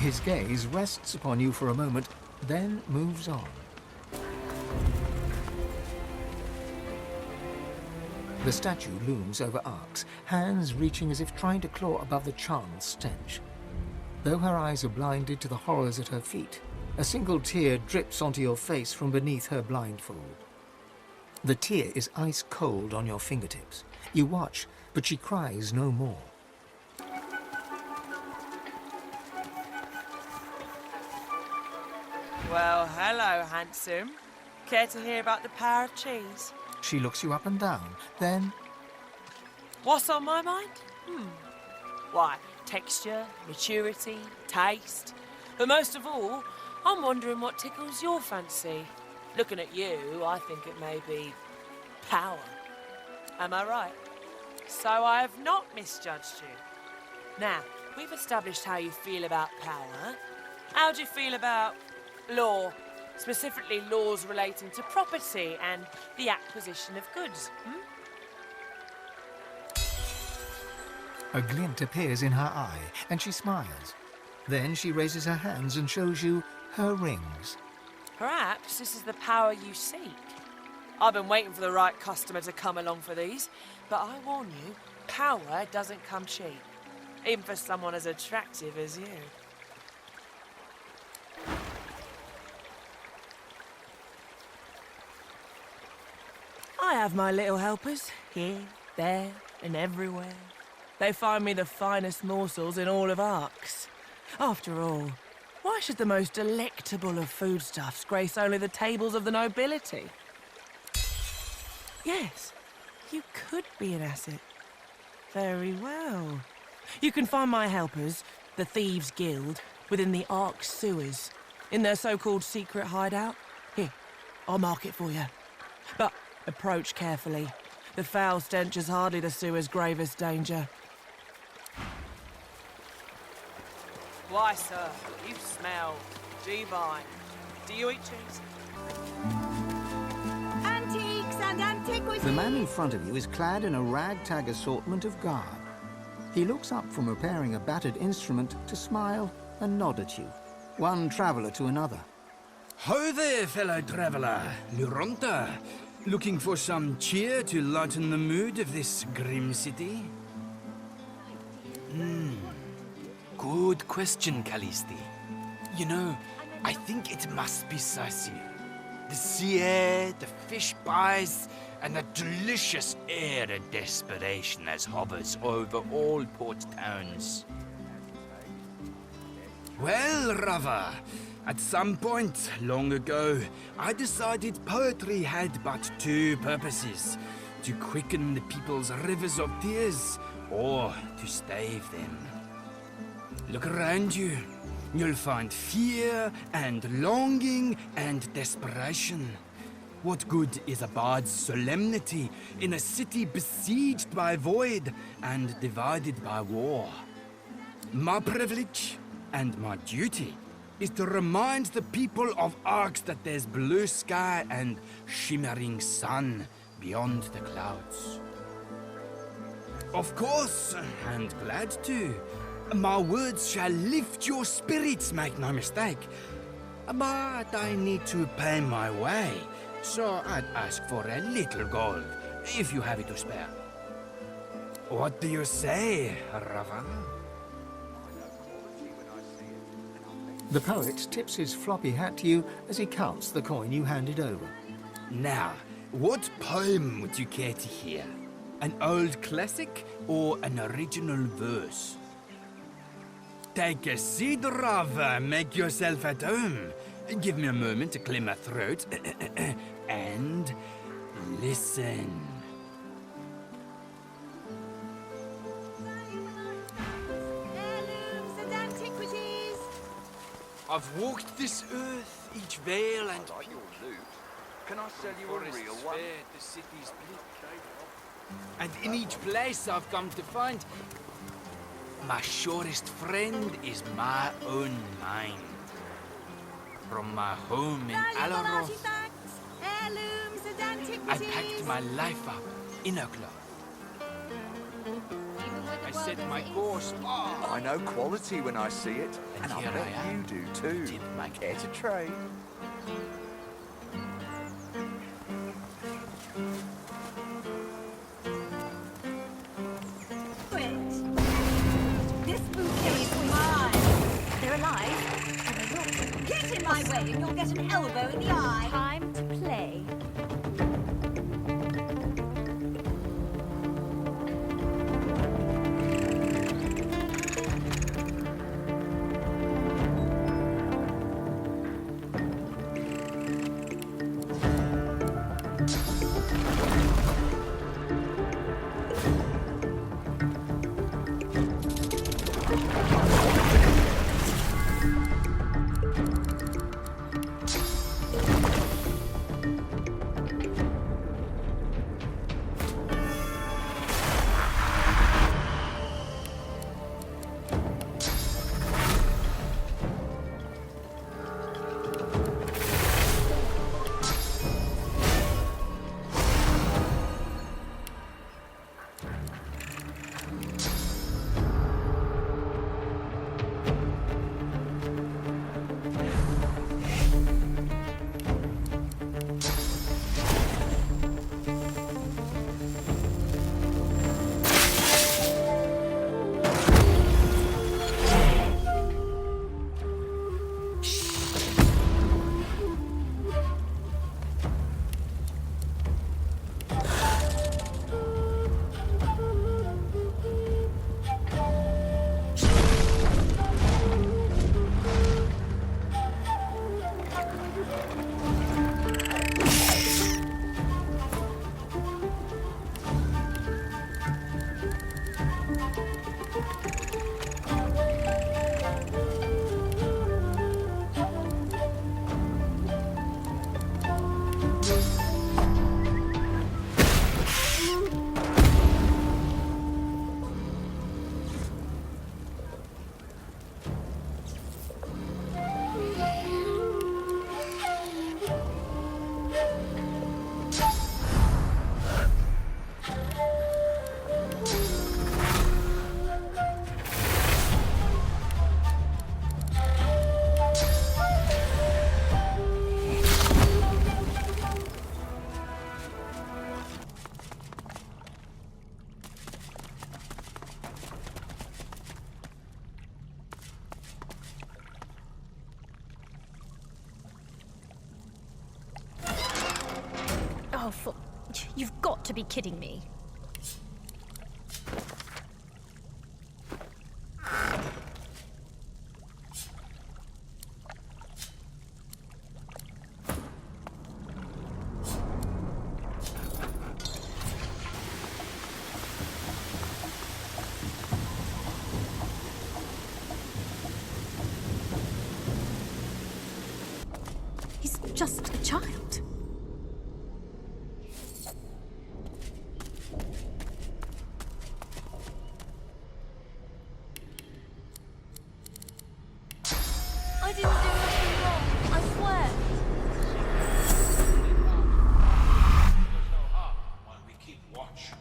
His gaze rests upon you for a moment, then moves on. The statue looms over arcs, hands reaching as if trying to claw above the charnel stench. Though her eyes are blinded to the horrors at her feet, a single tear drips onto your face from beneath her blindfold. The tear is ice cold on your fingertips. You watch, but she cries no more. Well, hello, handsome. Care to hear about the power of cheese? She looks you up and down, then... What's on my mind? Why, texture, maturity, taste. But most of all, I'm wondering what tickles your fancy. Looking at you, I think it may be power. Am I right? So I have not misjudged you. Now, we've established how you feel about power. How do you feel about law? Specifically laws relating to property and the acquisition of goods. A glint appears in her eye, and she smiles. Then she raises her hands and shows you her rings. Perhaps this is the power you seek. I've been waiting for the right customer to come along for these, but I warn you, power doesn't come cheap. Even for someone as attractive as you. I have my little helpers, here, there, and everywhere. They find me the finest morsels in all of Arx. After all, why should the most delectable of foodstuffs grace only the tables of the nobility? Yes, you could be an asset. Very well. You can find my helpers, the Thieves' Guild, within the Arx sewers, in their so-called secret hideout. Here, I'll mark it for you. But approach carefully. The foul stench is hardly the sewer's gravest danger. Why, sir, you smell divine. Do you eat cheese? Antiques and antiquities! The man in front of you is clad in a ragtag assortment of garb. He looks up from repairing a battered instrument to smile and nod at you, one traveller to another. Ho there, fellow traveller. Luronta. Looking for some cheer to lighten the mood of this grim city? Good question, Callisti. You know, I think it must be Sassi. The sea air, the fish pies, and the delicious air of desperation as hovers over all port towns. Well, Rava, at some point long ago, I decided poetry had but two purposes: to quicken the people's rivers of tears, or to stave them. Look around you. You'll find fear and longing and desperation. What good is a bard's solemnity in a city besieged by void and divided by war? My privilege and my duty is to remind the people of Arx that there's blue sky and shimmering sun beyond the clouds. Of course, and glad to. My words shall lift your spirits, make no mistake. But I need to pay my way, so I'd ask for a little gold, if you have it to spare. What do you say, Rava? The poet tips his floppy hat to you as he counts the coin you handed over. Now, what poem would you care to hear? An old classic or an original verse? Take a seat, Rava. Make yourself at home. Give me a moment to clear my throat. And listen. Heirlooms and antiquities! I've walked this earth, each vale and I like your loot. Can I sell you a real one? the city's bleak. And in each place I've come to find, my surest friend is my own mind. From my home in Valuable Alaroth, artifacts, heirlooms and I antiquities! packed my life up in a cloth. A set my course far. I know quality when I see it, and I bet you do too. Care to trade? Quit. This bouquet is mine. They're alive, and they will get in my way, and you'll get an elbow in the eye. Time to play. Oh, you've got to be kidding me. He's just a child. I didn't do anything wrong, I swear. There's no harm while we keep watch.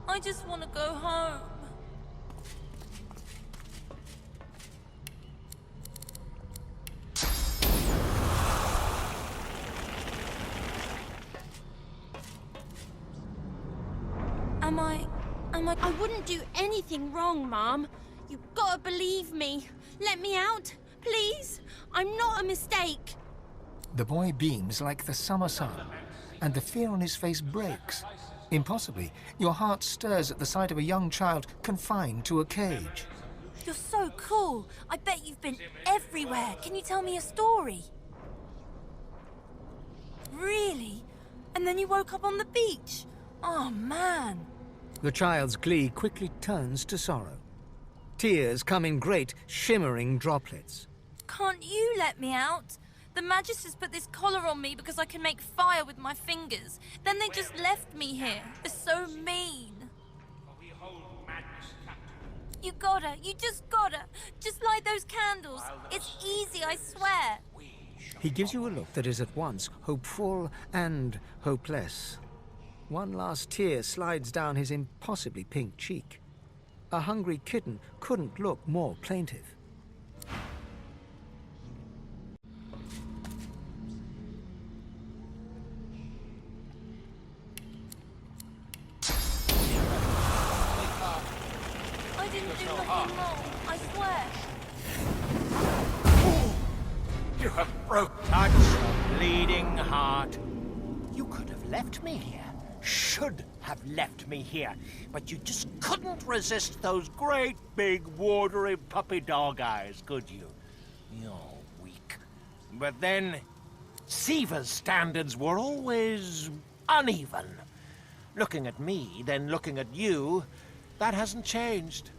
I just want to go home. I wouldn't do anything wrong, Mom. You've got to believe me. Let me out, please. I'm not a mistake. The boy beams like the summer sun, and the fear on his face breaks. Impossibly, your heart stirs at the sight of a young child confined to a cage. You're so cool. I bet you've been everywhere. Can you tell me a story? Really? And then you woke up on the beach? Oh, man. The child's glee quickly turns to sorrow. Tears come in great, shimmering droplets. Can't you let me out? The Magisters put this collar on me because I can make fire with my fingers. Then they just left me here. They're so mean. For we hold madness captive. You gotta. You just gotta. Just light those candles. It's easy, I swear. He gives you a look that is at once hopeful and hopeless. One last tear slides down his impossibly pink cheek. A hungry kitten couldn't look more plaintive. I didn't do nothing wrong, I swear. You have broke touch a bleeding heart. You could have left me here. Should have left me here. But you just couldn't resist those great big watery puppy dog eyes, could you? You're weak. But then, Siva's standards were always uneven. Looking at me, then looking at you, that hasn't changed.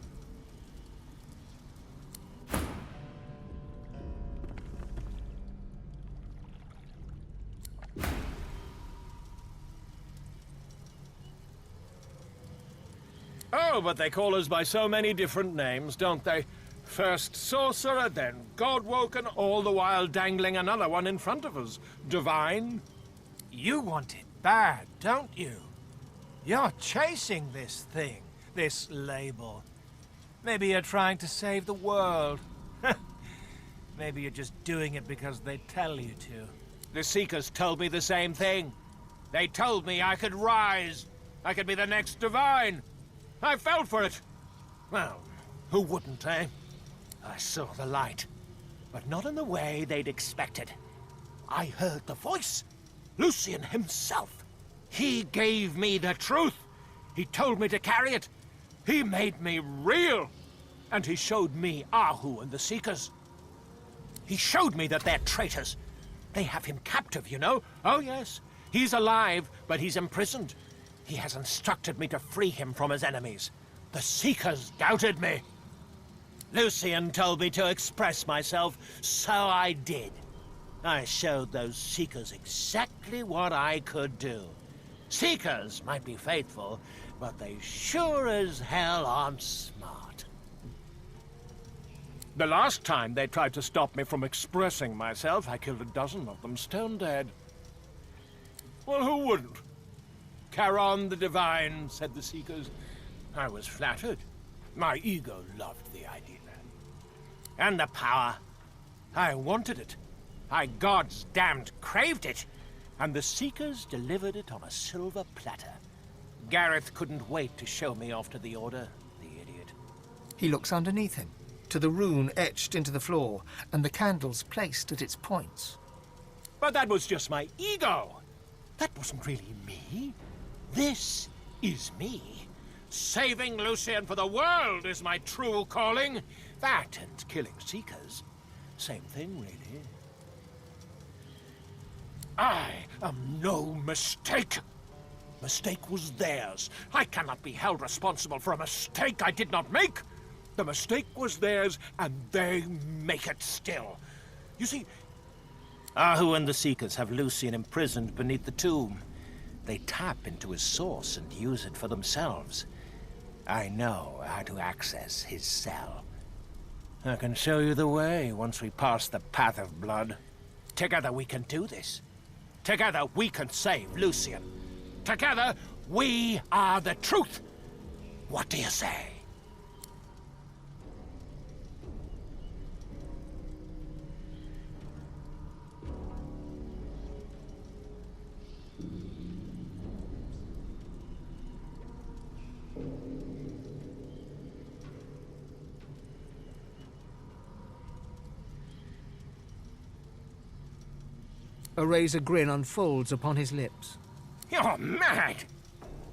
Oh, but they call us by so many different names, don't they? First sorcerer, then godwoken, all the while dangling another one in front of us. Divine. You want it bad, don't you? You're chasing this thing, this label. Maybe you're trying to save the world. Maybe you're just doing it because they tell you to. The Seekers told me the same thing. They told me I could rise. I could be the next Divine. I fell for it. Well, who wouldn't, eh? I saw the light, but not in the way they'd expected. I heard the voice. Lucian himself. He gave me the truth. He told me to carry it. He made me real. And he showed me Ahu and the Seekers. He showed me that they're traitors. They have him captive, you know. Oh, yes. He's alive, but he's imprisoned. He has instructed me to free him from his enemies. The Seekers doubted me. Lucian told me to express myself, so I did. I showed those Seekers exactly what I could do. Seekers might be faithful, but they sure as hell aren't smart. The last time they tried to stop me from expressing myself, I killed a dozen of them stone dead. Well, who wouldn't? Charon the Divine, said the Seekers. I was flattered. My ego loved the idea. And the power. I wanted it. I gods damned craved it. And the Seekers delivered it on a silver platter. Gareth couldn't wait to show me off to the Order, the idiot. He looks underneath him, to the rune etched into the floor, and the candles placed at its points. But that was just my ego. That wasn't really me. This is me. Saving Lucian for the world is my true calling. That and killing Seekers. Same thing, really. I am no mistake. Mistake was theirs. I cannot be held responsible for a mistake I did not make. The mistake was theirs, and they make it still. You see, Ahu and the Seekers have Lucian imprisoned beneath the tomb. They tap into his source and use it for themselves. I know how to access his cell. I can show you the way once we pass the path of blood. Together we can do this. Together we can save Lucian. Together we are the truth. What do you say? A razor grin unfolds upon his lips. You're mad!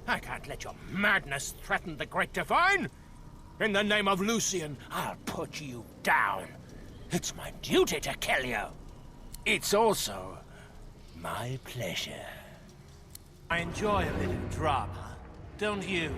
I can't let your madness threaten the Great Divine! In the name of Lucian, I'll put you down. It's my duty to kill you. It's also my pleasure. I enjoy a bit of drama, don't you?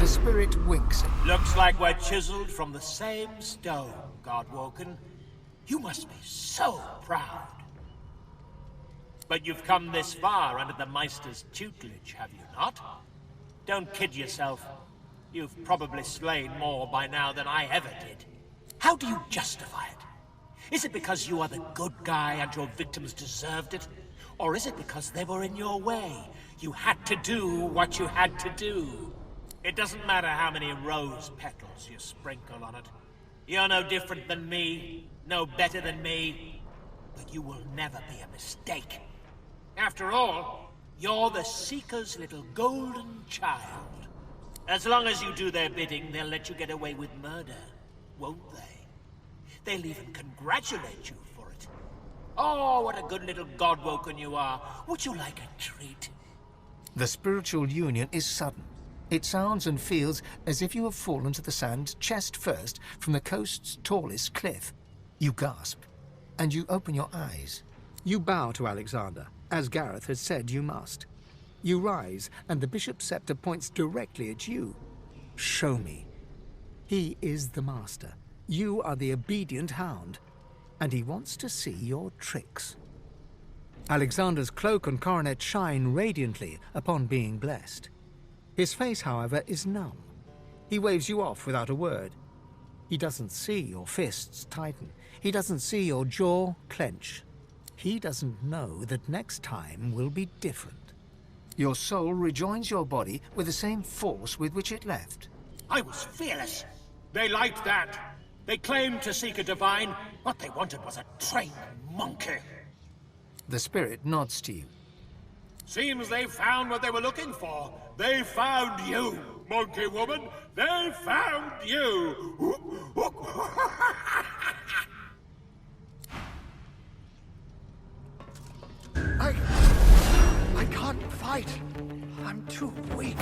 The spirit winks. Looks like we're chiseled from the same stone, Godwoken. You must be so proud. But you've come this far under the Meister's tutelage, have you not? Don't kid yourself. You've probably slain more by now than I ever did. How do you justify it? Is it because you are the good guy and your victims deserved it? Or is it because they were in your way? You had to do what you had to do. It doesn't matter how many rose petals you sprinkle on it. You're no different than me, no better than me, but you will never be a mistake. After all, you're the Seeker's little golden child. As long as you do their bidding, they'll let you get away with murder, won't they? They'll even congratulate you for it. Oh, what a good little Godwoken you are. Would you like a treat? The spiritual union is sudden. It sounds and feels as if you have fallen to the sand chest first from the coast's tallest cliff. You gasp, and you open your eyes. You bow to Alexander, as Gareth has said you must. You rise, and the bishop's scepter points directly at you. Show me. He is the master. You are the obedient hound, and he wants to see your tricks. Alexander's cloak and coronet shine radiantly upon being blessed. His face, however, is numb. He waves you off without a word. He doesn't see your fists tighten. He doesn't see your jaw clench. He doesn't know that next time will be different. Your soul rejoins your body with the same force with which it left. I was fearless. They liked that. They claimed to seek a divine. What they wanted was a trained monkey. The spirit nods to you. Seems they found what they were looking for. They found you, monkey woman. They found you. I can't fight. I'm too weak.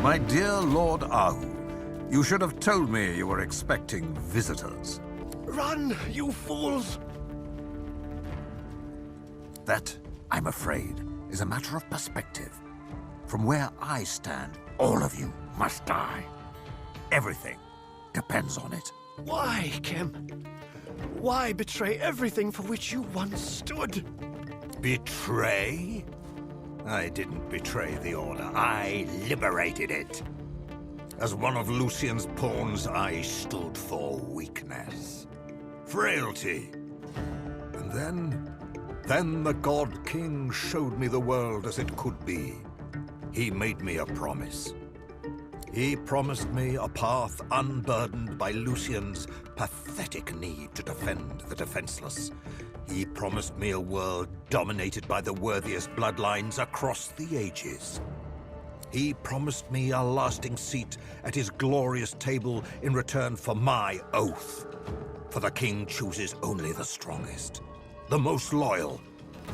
My dear Lord Ahu, you should have told me you were expecting visitors. Run, you fools! That, I'm afraid, is a matter of perspective. From where I stand, all of you must die. Everything depends on it. Why, Kim? Why betray everything for which you once stood? Betray? I didn't betray the Order. I liberated it. As one of Lucian's pawns, I stood for weakness, frailty. And then the God King showed me the world as it could be. He made me a promise. He promised me a path unburdened by Lucian's pathetic need to defend the defenseless. He promised me a world dominated by the worthiest bloodlines across the ages. He promised me a lasting seat at his glorious table in return for my oath. For the king chooses only the strongest, the most loyal,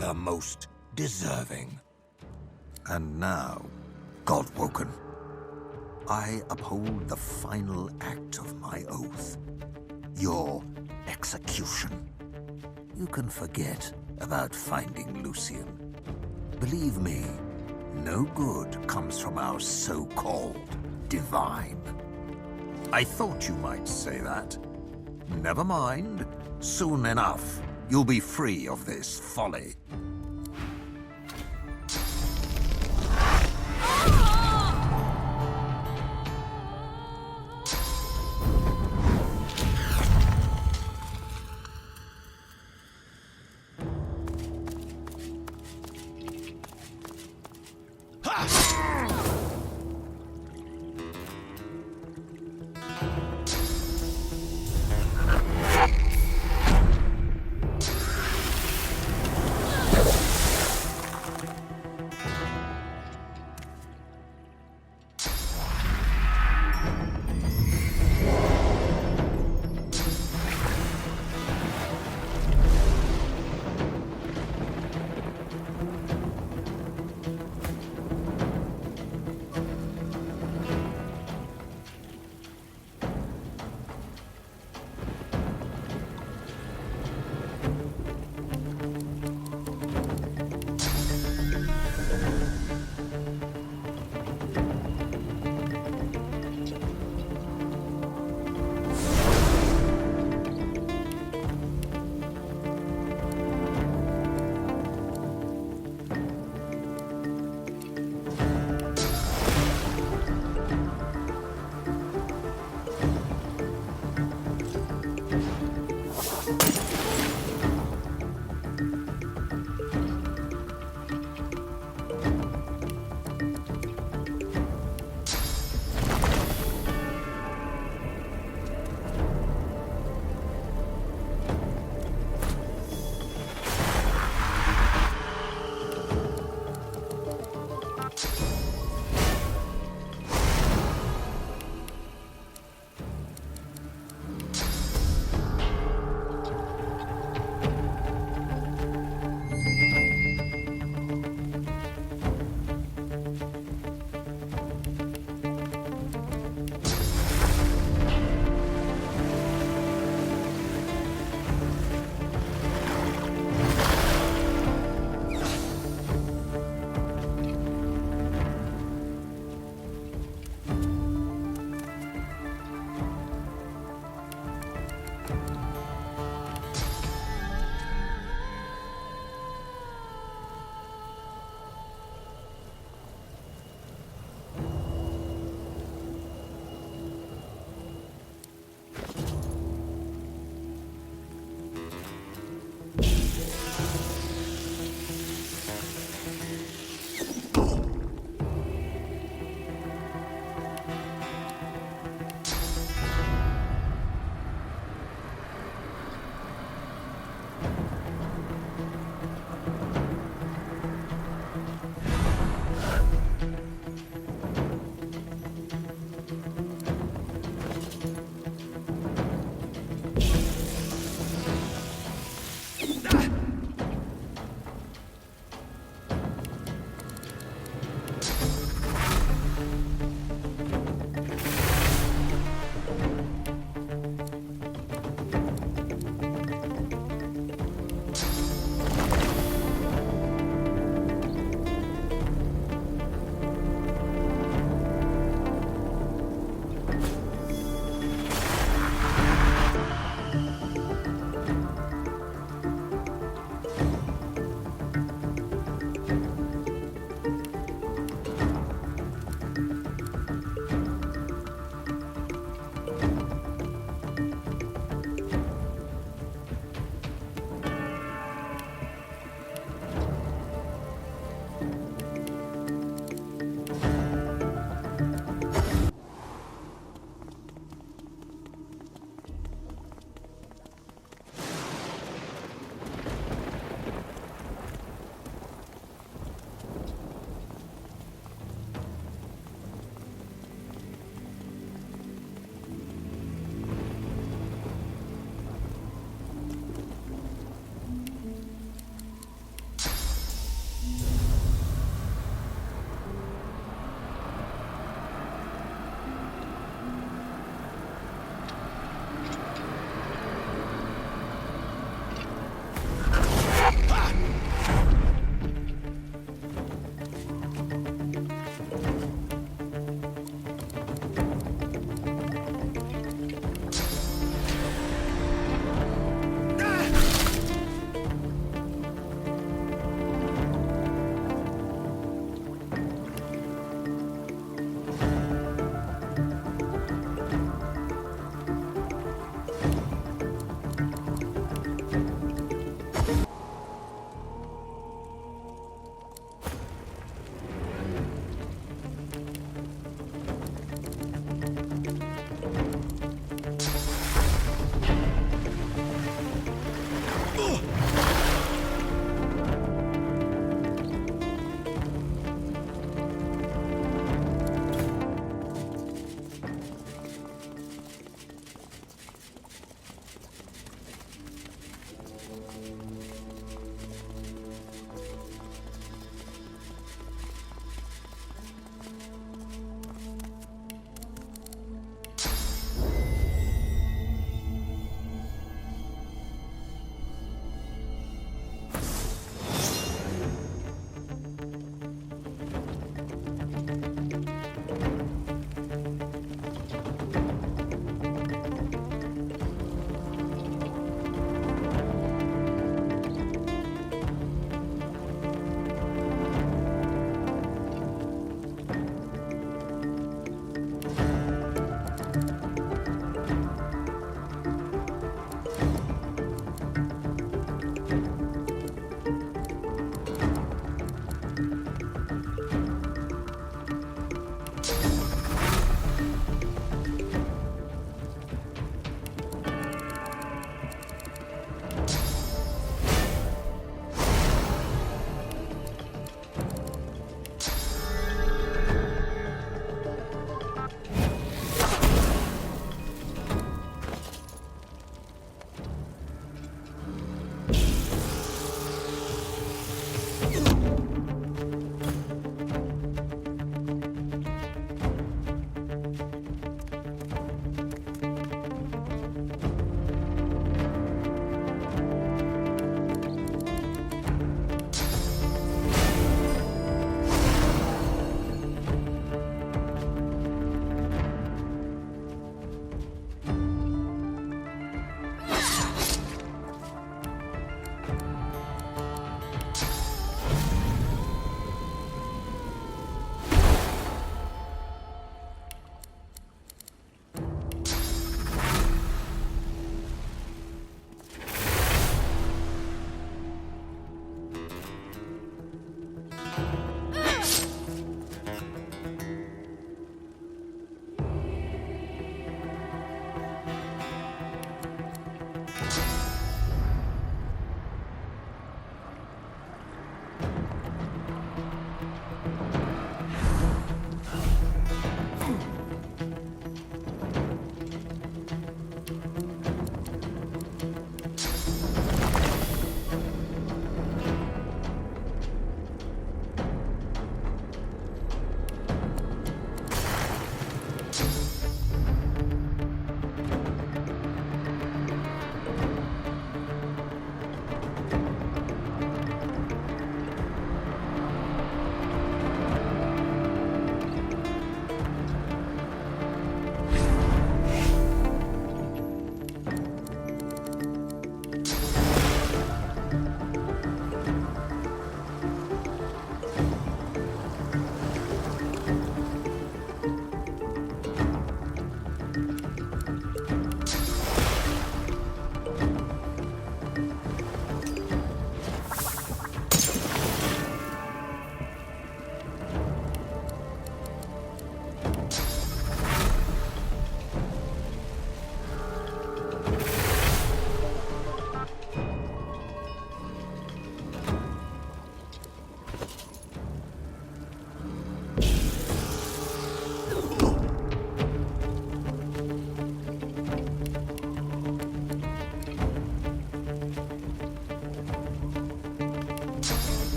the most deserving. And now, Godwoken, I uphold the final act of my oath. Your execution. You can forget about finding Lucian. Believe me, no good comes from our so-called divine. I thought you might say that. Never mind. Soon enough, you'll be free of this folly.